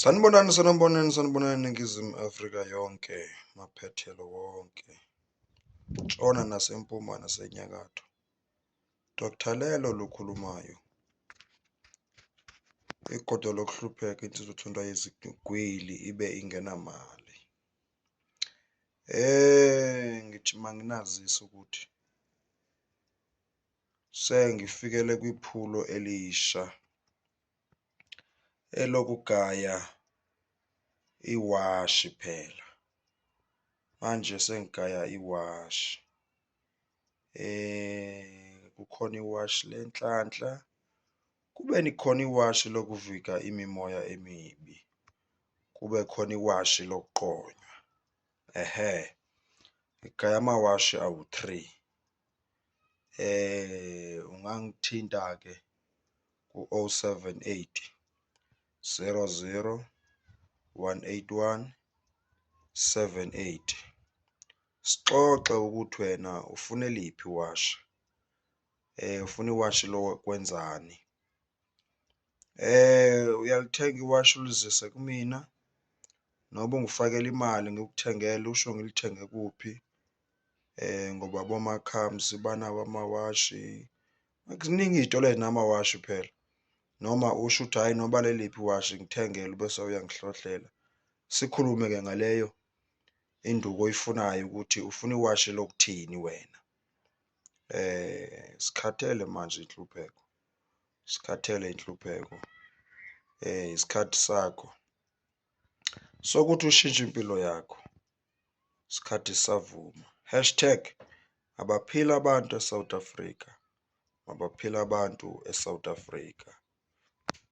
Sanibonani Ningizimu Afrika yonke, maphethelo wonke, ntshona nasempuma nasenyakatho. Dr. Lelo lukhulumayo. Igodo lokuhlupheka insizwa ethandwa yizigwili ibe ingenamali. Ngithi manginazisa ukuthi sengifikele kwiphulo elisha elokugaya iwashi phela. Manje sengigaya iwashi. Kukhona iwashi lenhlanhla, kube nikhona iwashi lokuvika imimoya emibi, kube khona iwashi lokuqonywa. Ngigaya amawashi awu-3. Ungangithinta-ke ku-078 00 181 78. Sixoxe ukuthi wena ufuna liphi iwashi, ufuna iwashi lokwenzani. Uyalithenga iwashi ulizise kumina, noba ungifakela imali ngikuthengele, usho ngilithenge kuphi, ngoba boMakhams banawo amawashi. Kuningi iy'tolo ezinamawashi phela, noma usho ukuthi hhayi noba leliphi iwashi ngithengele bese uyangihlohlela. Sikhulume-ke ngaleyo induku oyifunayo ukuthi ufuna iwashi lokuthini wena. Sikhathele manje inhlupheko, sikhathele inhlupheko. Isikhathi sakho sokuthi ushintshe impilo yakho, isikhathi sisavuma. #abaphila abantu eSouth Africa, abaphila abantu eSouth Africa.